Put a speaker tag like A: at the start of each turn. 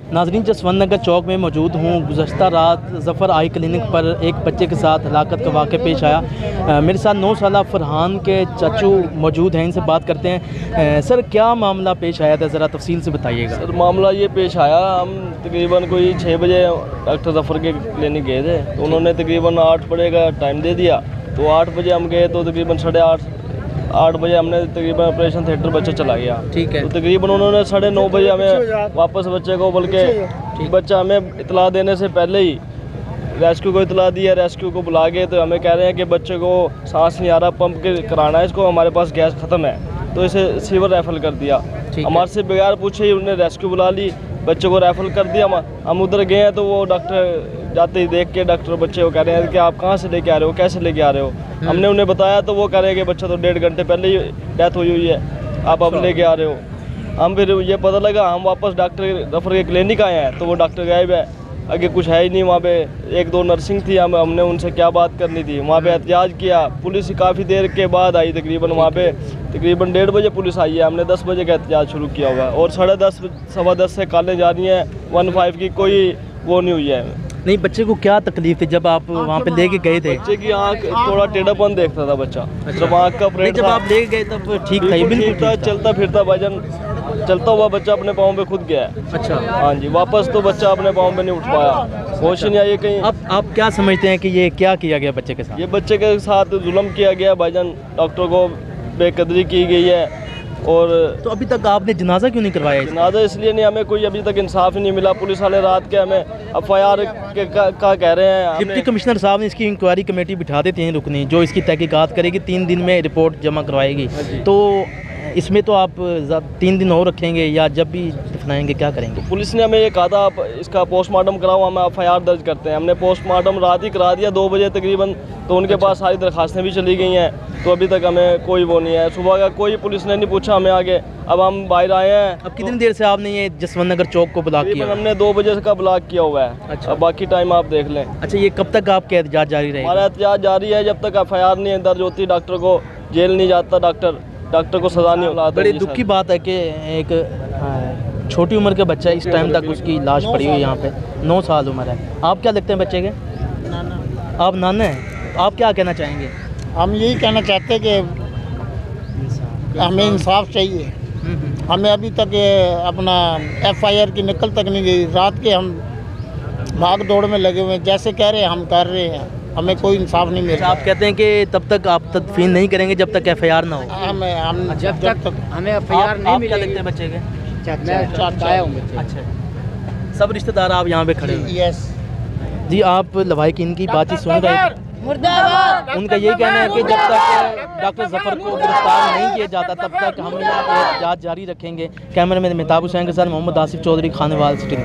A: नाज़रीन, जसवंत नगर चौक में मौजूद हूँ। गुज़श्ता रात ज़फ़र आई क्लिनिक पर एक बच्चे के साथ हलाकत का वाक़या पेश आया। मेरे साथ 9 साला फ़रहान के चाचू मौजूद हैं, इनसे बात करते हैं। सर, क्या मामला पेश आया था, ज़रा तफसील से बताइएगा।
B: सर, मामला ये पेश आया, हम तकरीबन कोई 6 बजे डॉक्टर ज़फ़र के क्लिनिक गए थे, तो उन्होंने तकरीबन 8 बजे का टाइम दे दिया। तो 8 बजे हम गए तो तकरीबन 8:30 बजे हमने तकरीबन ऑपरेशन थिएटर बच्चा चला गया।
A: ठीक है।
B: तो तकरीबन उन्होंने 9:30 बजे हमें वापस बच्चे को, बल्कि बच्चा हमें इतला देने से पहले ही रेस्क्यू को इतला दिया। रेस्क्यू को बुला के तो हमें कह रहे हैं कि बच्चे को सांस नहीं आ रहा, पंप के कराना है इसको, हमारे पास गैस ख़त्म है। तो इसे सिविल रेफर कर दिया। हमारे से बगैर पूछे ही उन्होंने रेस्क्यू बुला ली, बच्चे को रेफर कर दिया। हम उधर गए हैं तो वो डॉक्टर जाते ही देख के डॉक्टर बच्चे को कह रहे हैं कि आप कहाँ से लेके आ रहे हो, कैसे लेके आ रहे हो। हमने उन्हें बताया तो वो कह रहे हैं कि बच्चा तो 1.5 घंटे पहले ही डेथ हुई है, आप अब लेके आ रहे हो। हम फिर ये पता लगा, हम वापस डॉक्टर ज़फ़र के क्लिनिक आए हैं तो वो डॉक्टर गायब है, आगे कुछ है ही नहीं। वहाँ पे 1-2 नर्सिंग थी, हमने उनसे क्या बात करनी थी। वहाँ पे एहतजाज किया, पुलिस काफ़ी देर के बाद आई। तकरीबन वहाँ पे तकरीबन 1:30 बजे पुलिस आई है। हमने 10 बजे का एहतजाज शुरू किया हुआ है और 10:30 सवा 10 से कॉलेज जा रही हैं। 15 की कोई वो नहीं हुई है।
A: नहीं, बच्चे को क्या तकलीफ थी जब आप वहाँ पे लेके गए थे?
B: बच्चे की आँख थोड़ा टेढ़ापन देखता था बच्चा। जब आँख का ऑपरेट
A: जब आप लेके गए तब ठीक था,
B: बिल्कुल ठीक था, चलता फिरता भाईजान, चलता हुआ बच्चा अपने पाँव पे खुद गया है।
A: अच्छा।
B: हाँ जी, वापस तो बच्चा अपने पाँव पे नहीं उठ पाया, होश नहीं आई कहीं।
A: अब आप क्या समझते हैं कि ये क्या किया गया बच्चे के साथ?
B: ये बच्चे के साथ जुल्म किया गया भाईजान, डॉक्टर को बेकदरी की गई है। और
A: तो अभी तक आपने जनाजा क्यों नहीं करवाया?
B: जनाजा इसलिए नहीं, हमें कोई अभी तक इंसाफ ही नहीं मिला। पुलिस वाले रात के हमें FIR का कह रहे हैं।
A: डिप्टी कमिश्नर साहब ने इसकी इंक्वायरी कमेटी बिठा देती हैं रुकनी, जो इसकी तहकीकात करेगी, 3 दिन में रिपोर्ट जमा करवाएगी। तो इसमें तो आप 3 दिन और रखेंगे या जब भी दफनाएंगे क्या करेंगे?
B: पुलिस ने हमें ये कहा था आप इसका पोस्टमार्टम कराओ, हम FIR दर्ज करते हैं। हमने पोस्टमार्टम रात ही करा दिया 2 बजे तकरीबन, तो उनके पास सारी दरखास्तें भी चली गई हैं। तो अभी तक हमें कोई वो नहीं है, सुबह का कोई पुलिस ने नहीं पूछा हमें आगे। अब हम बाहर आए हैं।
A: अब कितनी देर से आपने ये जसवंत नगर चौक को ब्लॉक किया?
B: हमने 2 बजे का ब्लॉक किया हुआ है।
A: अच्छा।
B: अब बाकी टाइम आप देख लें।
A: अच्छा, ये कब तक आपके एहतजाज जारी रहेगा?
B: हमारा एहतजाज जारी है जब तक FIR नहीं दर्ज होती, डॉक्टर को जेल नहीं जाता, डॉक्टर को सज़ा नहीं होता।
A: बड़ी दुख की बात है कि एक छोटी उम्र के बच्चा इस टाइम तक उसकी लाश पड़ी हुई है यहाँ पे। 9 साल उम्र है। आप क्या लगते हैं बच्चे के? नाना। आप नाना हैं? आप क्या कहना चाहेंगे?
C: हम यही कहना चाहते हैं कि हमें इंसाफ चाहिए। हमें अभी तक अपना FIR की नकल तक नहीं गई। रात के हम भाग दौड़ में लगे हुए हैं, जैसे कह रहे हैं हम कर रहे हैं, हमें कोई इंसाफ नहीं मिल रहा।
A: आप कहते हैं कि तब तक आप तदफीन नहीं करेंगे जब तक FIR ना हो?
C: हम
D: जब तक हमें FIR नहीं
A: आप क्या लगते हैं बच्चे के? अच्छा, सब रिश्तेदार आप यहाँ पे खड़े हैं?
C: यस
A: जी, आप लवाहिकीन की बातचीत सुन रहे हैं। उनका यही कहना है कि जब तक डॉक्टर ज़फ़र को गिरफ्तार नहीं किया जाता तब तक हम यहाँ पर एहतजाज जारी रखेंगे। कैमरामैन मेहताब हुसैन के साथ मोहम्मद आसिफ चौधरी, खानेवाल सिटी।